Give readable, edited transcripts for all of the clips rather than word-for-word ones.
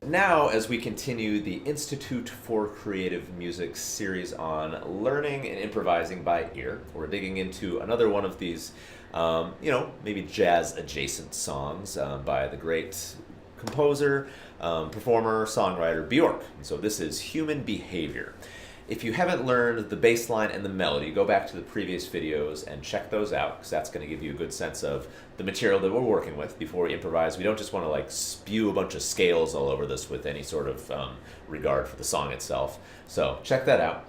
Now, as we continue the Institute for Creative Music series on learning and improvising by ear, we're digging into another one of these, maybe jazz-adjacent songs by the great composer, performer, songwriter Björk. And so this is Human Behavior. If you haven't learned the bass line and the melody, go back to the previous videos and check those out, because that's going to give you a good sense of the material that we're working with before we improvise. We don't just want to spew a bunch of scales all over this with any sort of regard for the song itself. So check that out.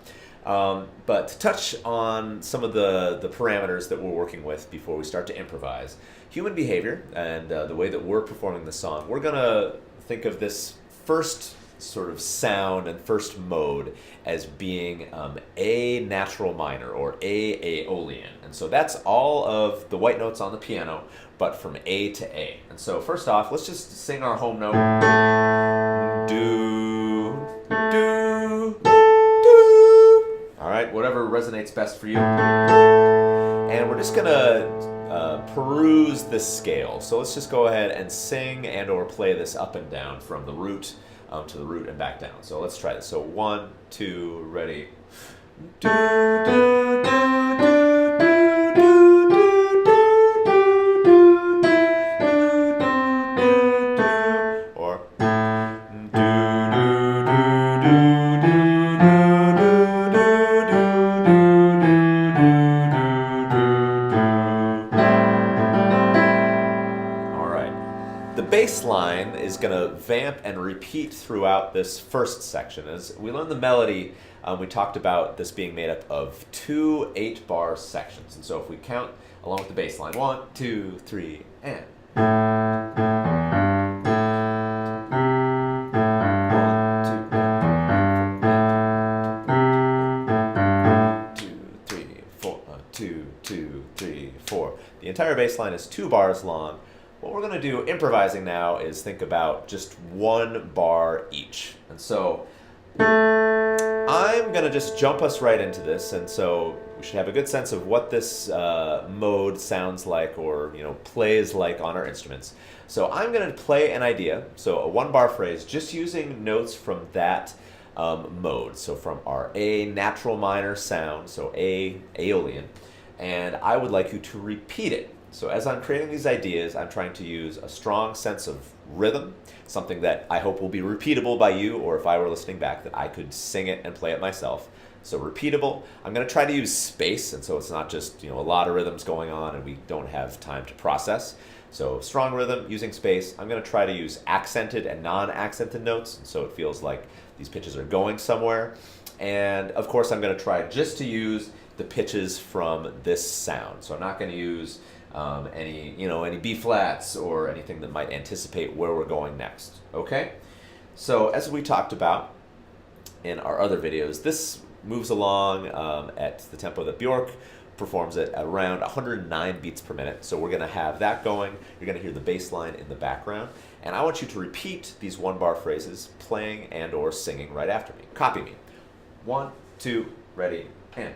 But to touch on some of the parameters that we're working with before we start to improvise, human behavior and the way that we're performing the song, we're going to think of this first sort of sound and first mode as being A natural minor or A aeolian. And so that's all of the white notes on the piano, but from A to A. And so first off, let's just sing our home note. Do, do, do. All right, whatever resonates best for you. And we're just gonna peruse this scale. So let's just go ahead and sing and or play this up and down from the root to the root and back down. So let's try this. So 1, 2, ready. Do, do, do, do, do, do, do, do, or the bass line is going to vamp and repeat throughout this first section. As we learned the melody, we talked about this being made up of 2 8-bar sections. And so if we count along with the bass line, 1, 2, 3, and. 2, 3, 4, 2, 2, 3, 4. The entire bass line is 2 bars long. What we're going to do improvising now is think about just 1 bar each. And so I'm going to just jump us right into this. And so we should have a good sense of what this mode sounds like or plays like on our instruments. So I'm going to play an idea, so a 1-bar phrase, just using notes from that mode. So from our A natural minor sound, so A aeolian, and I would like you to repeat it. So as I'm creating these ideas, I'm trying to use a strong sense of rhythm, something that I hope will be repeatable by you, or if I were listening back, that I could sing it and play it myself. So repeatable. I'm going to try to use space, and so it's not just a lot of rhythms going on and we don't have time to process. So strong rhythm, using space. I'm going to try to use accented and non-accented notes, so it feels like these pitches are going somewhere. And of course, I'm going to try just to use the pitches from this sound. So I'm not going to use any B flats or anything that might anticipate where we're going next. Okay? So as we talked about in our other videos, this moves along at the tempo that Björk performs it at around 109 beats per minute. So we're going to have that going. You're going to hear the bass line in the background. And I want you to repeat these 1-bar phrases, playing and or singing right after me. Copy me. 1, 2, ready, and.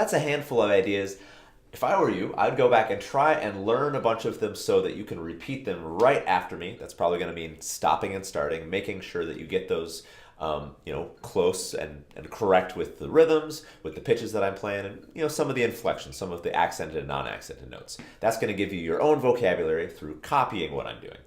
that's a handful of ideas. If I were you, I'd go back and try and learn a bunch of them so that you can repeat them right after me. That's probably going to mean stopping and starting, making sure that you get those close and correct with the rhythms, with the pitches that I'm playing, and some of the inflections, some of the accented and non-accented notes. That's going to give you your own vocabulary through copying what I'm doing.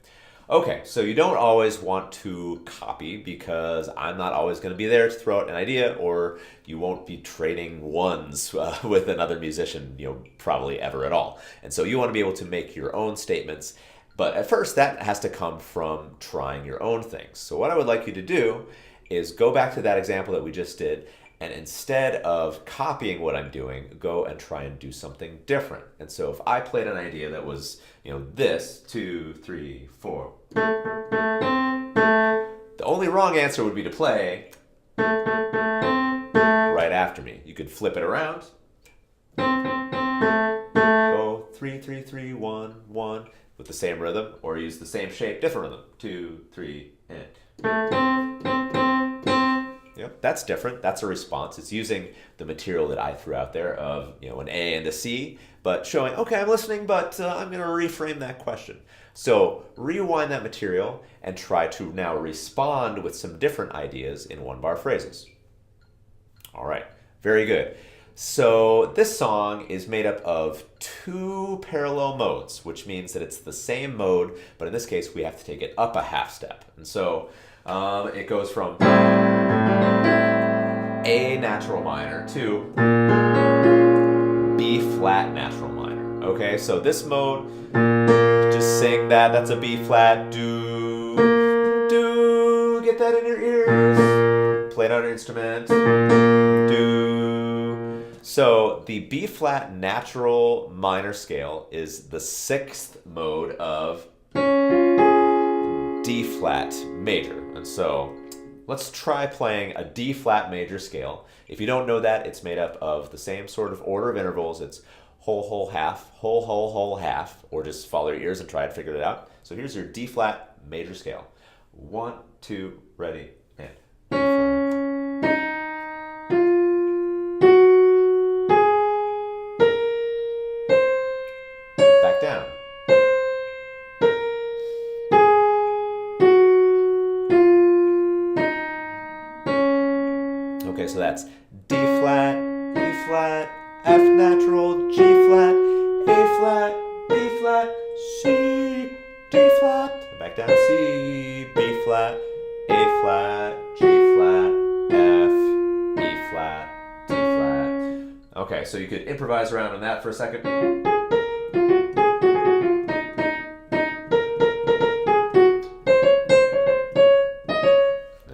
Okay, so you don't always want to copy because I'm not always going to be there to throw out an idea, or you won't be trading ones with another musician, probably ever at all. And so you want to be able to make your own statements, but at first that has to come from trying your own things. So what I would like you to do is go back to that example that we just did, and instead of copying what I'm doing, go and try and do something different. And so if I played an idea that was, this, 2, 3, 4. The only wrong answer would be to play right after me. You could flip it around. Go 3, 3, 3, 1, 1 with the same rhythm, or use the same shape, different rhythm. 2, 3, and. Yep, that's different. That's a response. It's using the material that I threw out there of an A and a C, but showing, okay, I'm listening, but I'm going to reframe that question. So rewind that material and try to now respond with some different ideas in one-bar phrases. All right, very good. So this song is made up of 2 parallel modes, which means that it's the same mode, but in this case, we have to take it up a half step. And so it goes from A natural minor to B flat natural minor. Okay, so this mode, just sing that. That's a B flat. Do, get that in your ears. Play it on an instrument. Do. So the B flat natural minor scale is the 6th mode of D flat major. And so let's try playing a D flat major scale. If you don't know that, it's made up of the same sort of order of intervals. It's whole, whole, half, whole, whole, whole, half, or just follow your ears and try to figure it out. So here's your D flat major scale. 1, 2, ready, and D flat. Back down. Okay, so that's D flat, E flat, F natural, G flat, A flat, B flat, C, D flat, back down, C, B flat, A flat, G flat, F, E flat, D flat. Okay, so you could improvise around on that for a second.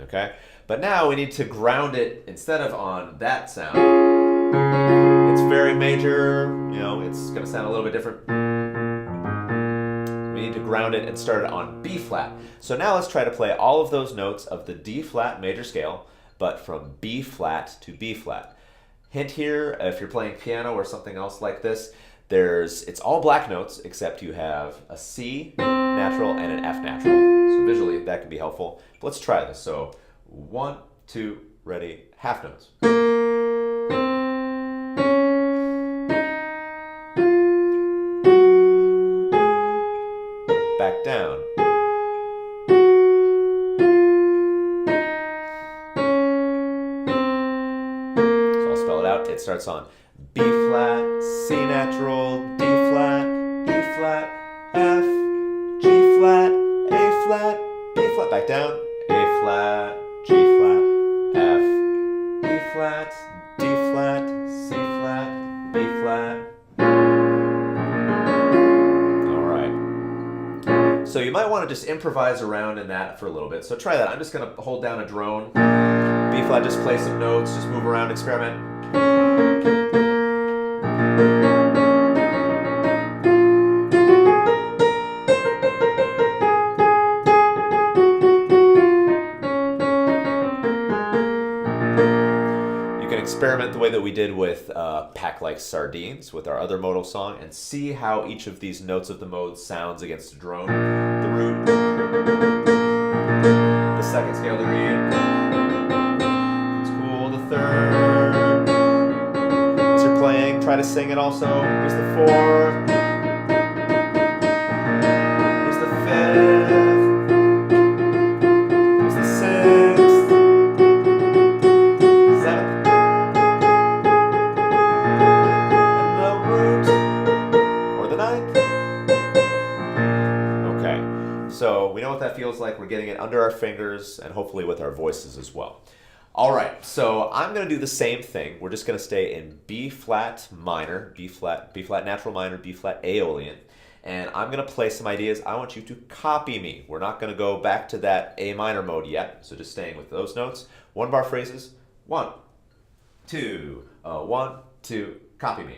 Okay, but now we need to ground it instead of on that sound. It's very major, it's going to sound a little bit different. We need to ground it and start it on B flat. So now let's try to play all of those notes of the D flat major scale, but from B flat to B flat. Hint here, if you're playing piano or something else like this, it's all black notes except you have a C natural and an F natural. So visually that can be helpful. But let's try this. So 1, 2, ready, half notes. Back down. So I'll spell it out. It starts on B flat, C natural, D flat, E flat, F, G flat, A flat, B flat, back down, A flat, G flat, F, E flat, D flat, C flat, B flat. So you might want to just improvise around in that for a little bit. So try that. I'm just going to hold down a drone. B flat, just play some notes, just move around, experiment. You can experiment the way that we did with Pack Like Sardines with our other modal song and see how each of these notes of the mode sounds against a drone. The root, the second scale degree, it's cool, the third, as you're playing try to sing it also. Here's the fourth. Here's the fifth. Here's the sixth. Seventh. And the root. Or the ninth. Okay, so we know what that feels like. We're getting it under our fingers and hopefully with our voices as well. All right, so I'm going to do the same thing. We're just going to stay in B flat minor, B flat natural minor, B flat Aeolian. And I'm going to play some ideas. I want you to copy me. We're not going to go back to that A minor mode yet, so just staying with those notes. One bar phrases. 1, 2, 1, 2, copy me.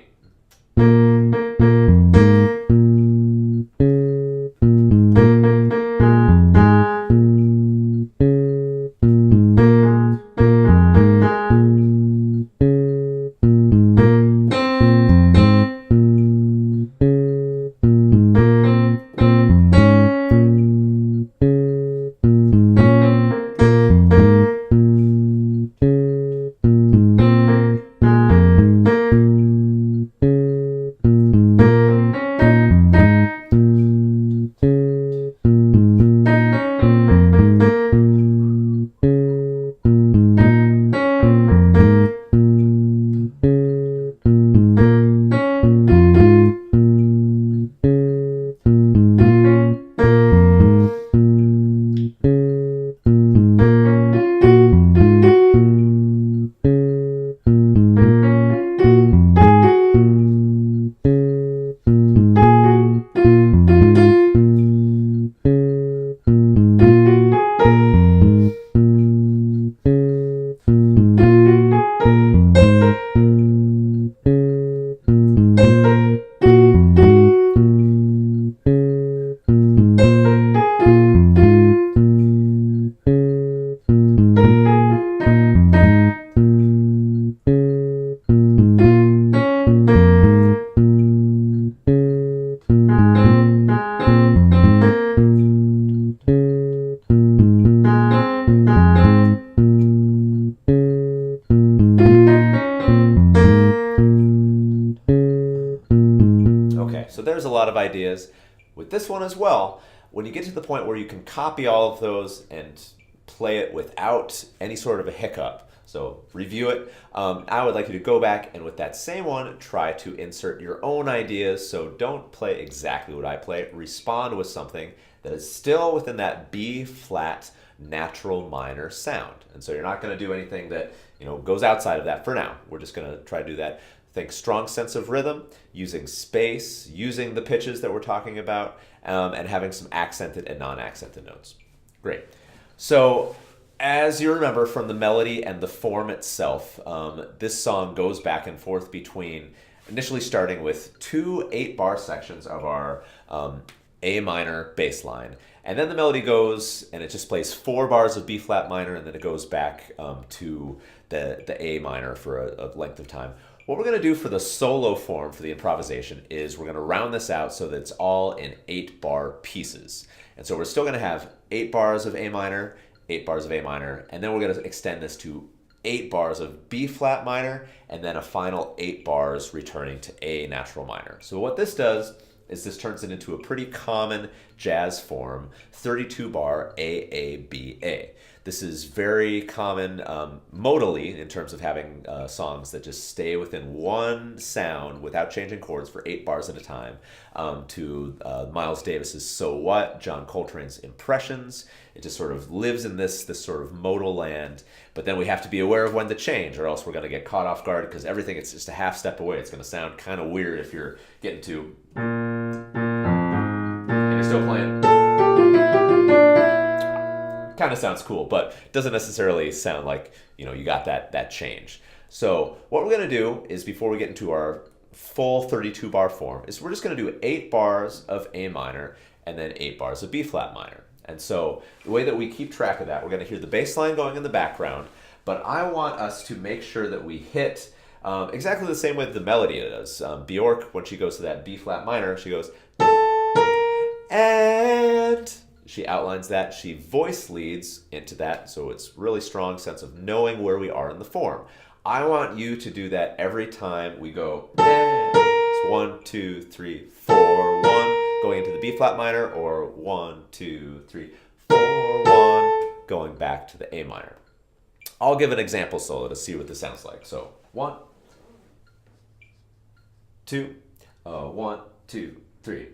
So there's a lot of ideas. With this one as well, when you get to the point where you can copy all of those and play it without any sort of a hiccup, so review it, I would like you to go back and with that same one, try to insert your own ideas. So don't play exactly what I play. Respond with something that is still within that B flat natural minor sound. And so you're not going to do anything that goes outside of that for now. We're just going to try to do that. Think strong sense of rhythm, using space, using the pitches that we're talking about, and having some accented and non-accented notes. Great. So as you remember from the melody and the form itself, this song goes back and forth between initially starting with 2 8-bar sections of our A minor bass line. And then the melody goes and it just plays 4 bars of B flat minor, and then it goes back to the A minor for a length of time. What we're going to do for the solo form for the improvisation is we're going to round this out so that it's all in 8-bar pieces. And so we're still going to have 8 bars of A minor, 8 bars of A minor, and then we're going to extend this to 8 bars of B flat minor, and then a final 8 bars returning to A natural minor. So what this does is this turns it into a pretty common jazz form, 32-bar AABA. This is very common modally in terms of having songs that just stay within one sound without changing chords for 8 bars at a time, to Miles Davis's So What, John Coltrane's Impressions. It just sort of lives in this sort of modal land, but then we have to be aware of when to change, or else we're going to get caught off guard because everything is just a half step away. It's going to sound kind of weird if you're getting to and you're still playing. Kind of sounds cool, but doesn't necessarily sound like you got that change. So what we're going to do is, before we get into our full 32-bar form, is we're just going to do 8 bars of A minor and then 8 bars of B flat minor. And so the way that we keep track of that, we're going to hear the bass line going in the background, but I want us to make sure that we hit exactly the same way that the melody does. Björk, when she goes to that B flat minor, she goes, and she outlines that, she voice leads into that, so it's really strong sense of knowing where we are in the form. I want you to do that every time we go. It's 1, 2, 3, 4, 1, going into the B flat minor, or 1, 2, 3, 4, 1, going back to the A minor. I'll give an example solo to see what this sounds like. So 1, 2, 1, 2, 3.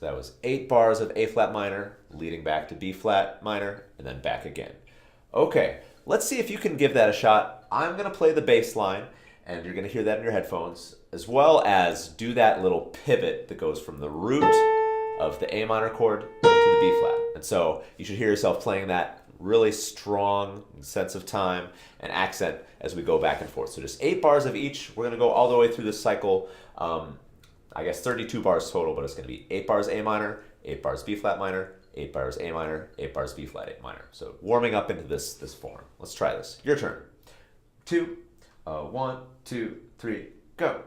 That was 8 bars of A flat minor, leading back to B flat minor, and then back again. Okay, let's see if you can give that a shot. I'm going to play the bass line, and you're going to hear that in your headphones, as well as do that little pivot that goes from the root of the A minor chord to the B flat. And so you should hear yourself playing that really strong sense of time and accent as we go back and forth. So just 8 bars of each. We're going to go all the way through this cycle. I guess 32 bars total, but it's going to be 8 bars A minor, 8 bars B flat minor, 8 bars A minor, 8 bars B flat A minor. So warming up into this form. Let's try this. Your turn. 2, 1, 2, 3, go.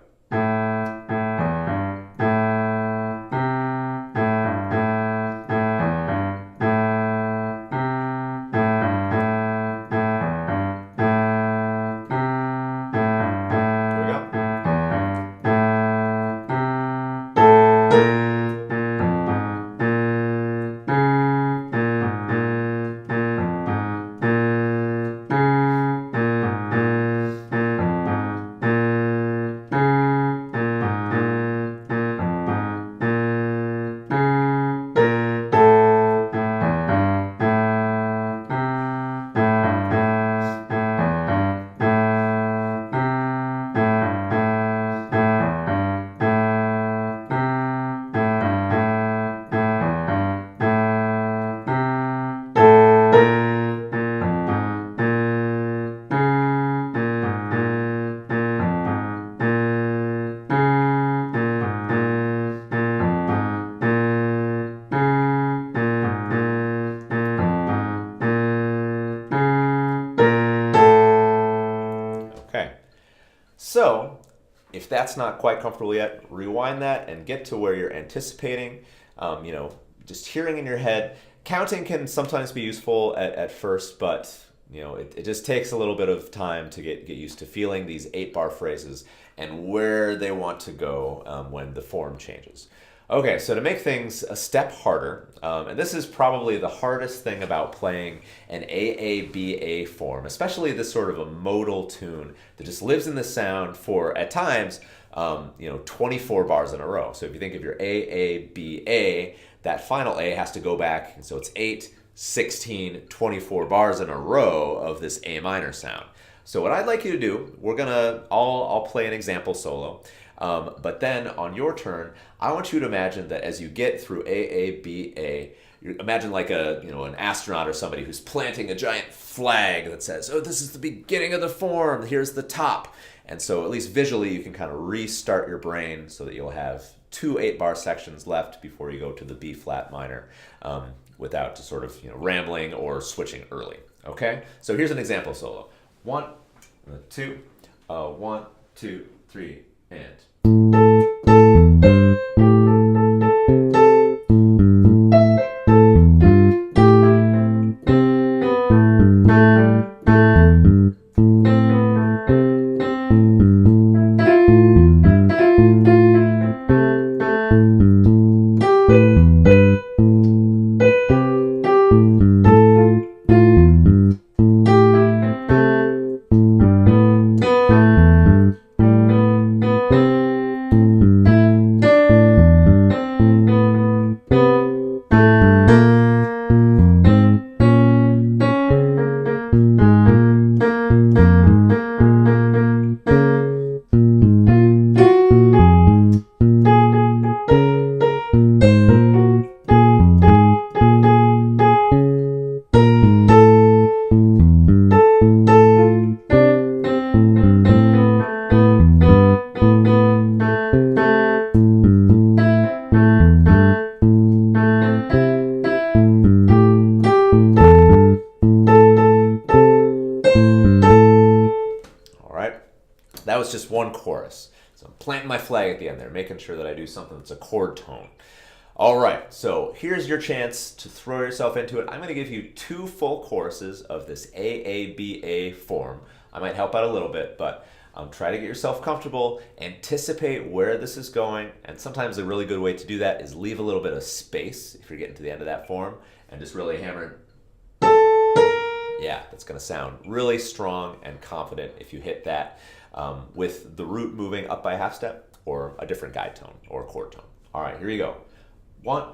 So, if that's not quite comfortable yet, rewind that and get to where you're anticipating, just hearing in your head. Counting can sometimes be useful at first, but it just takes a little bit of time to get used to feeling these 8-bar phrases and where they want to go when the form changes. Okay, so to make things a step harder, and this is probably the hardest thing about playing an AABA form, especially this sort of a modal tune that just lives in the sound for, at times, 24 bars in a row. So if you think of your AABA, that final A has to go back, and so it's 8, 16, 24 bars in a row of this A minor sound. So what I'd like you to do, I'll play an example solo. But then on your turn, I want you to imagine that as you get through AABA, imagine like an astronaut or somebody who's planting a giant flag that says, "Oh, this is the beginning of the form. Here's the top." And so at least visually, you can kind of restart your brain so that you'll have 2 8-bar sections left before you go to the B flat minor, without just sort of rambling or switching early. Okay, so here's an example solo. 1, 2, 1, 2, 3, and. chorus. So I'm planting my flag at the end there, making sure that I do something that's a chord tone. All right, so here's your chance to throw yourself into it. I'm going to give you 2 full choruses of this AABA form. I might help out a little bit, but try to get yourself comfortable, anticipate where this is going, and sometimes a really good way to do that is leave a little bit of space if you're getting to the end of that form, and just really hammer. Yeah, that's going to sound really strong and confident if you hit that with the root moving up by a half step or a different guide tone or chord tone. All right, here you go. 1,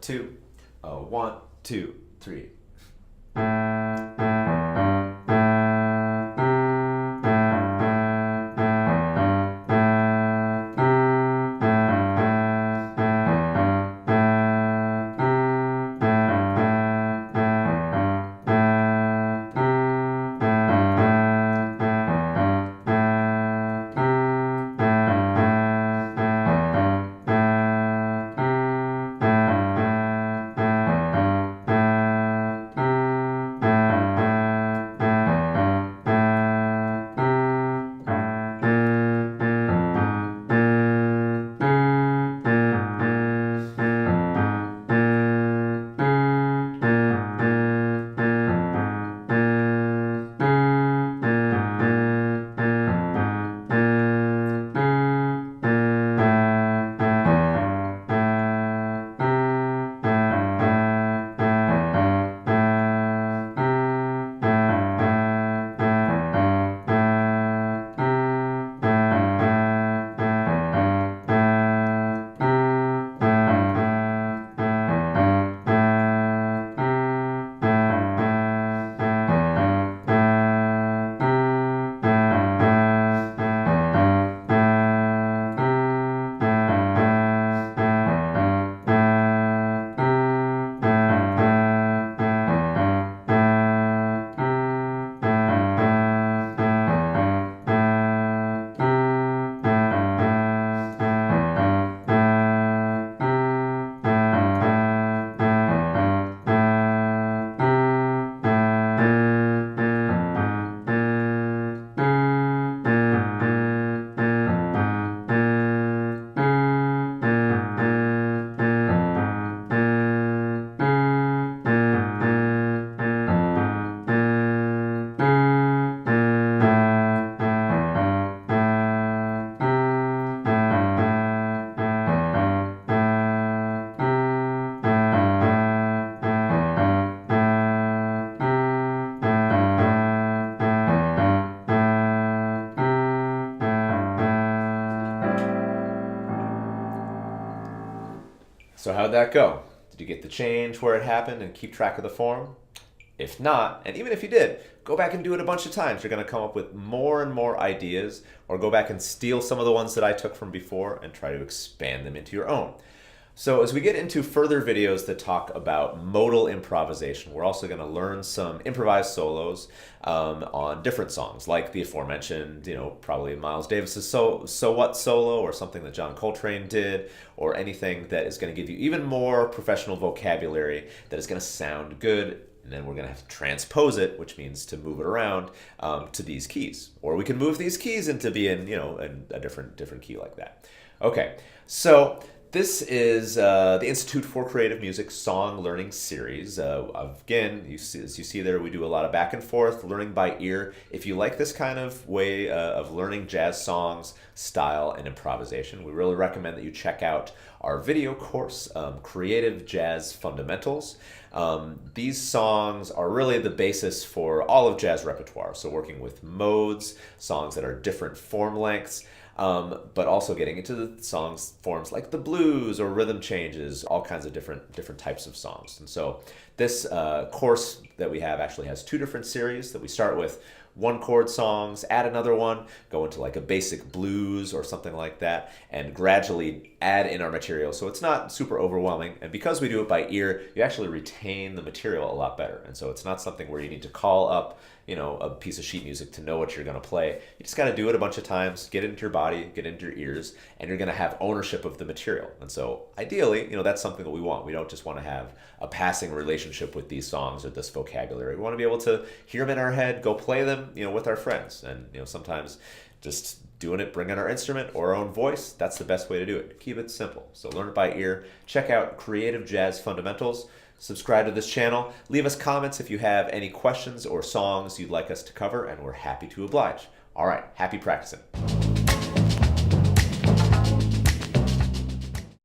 2, 1, 2, 3. So how'd that go? Did you get the change where it happened and keep track of the form? If not, and even if you did, go back and do it a bunch of times. You're going to come up with more and more ideas, or go back and steal some of the ones that I took from before and try to expand them into your own. So as we get into further videos that talk about modal improvisation, we're also going to learn some improvised solos on different songs, like the aforementioned, probably Miles Davis's So What solo, or something that John Coltrane did, or anything that is going to give you even more professional vocabulary that is going to sound good. And then we're going to have to transpose it, which means to move it around to these keys. Or we can move these keys into being, a different key like that. Okay, so this is the Institute for Creative Music Song Learning Series. Again, as you see there, we do a lot of back and forth, learning by ear. If you like this kind of way of learning jazz songs, style, and improvisation, we really recommend that you check out our video course, Creative Jazz Fundamentals. These songs are really the basis for all of jazz repertoire. So working with modes, songs that are different form lengths, but also getting into the songs forms like the blues or rhythm changes, all kinds of different types of songs. And so this course that we have actually has 2 different series that we start with. 1 chord songs, add another one, go into like a basic blues or something like that, and gradually add in our material so it's not super overwhelming. And because we do it by ear, you actually retain the material a lot better. And so it's not something where you need to call up a piece of sheet music to know what you're going to play. You just got to do it a bunch of times, get it into your body, get it into your ears, and you're going to have ownership of the material. And so ideally, that's something that we want. We don't just want to have a passing relationship with these songs or this vocabulary. We want to be able to hear them in our head, go play them, with our friends. And, sometimes just doing it, bringing our instrument or our own voice, that's the best way to do it. Keep it simple. So learn it by ear. Check out Creative Jazz Fundamentals. Subscribe to this channel. Leave us comments if you have any questions or songs you'd like us to cover, and we're happy to oblige. All right, happy practicing.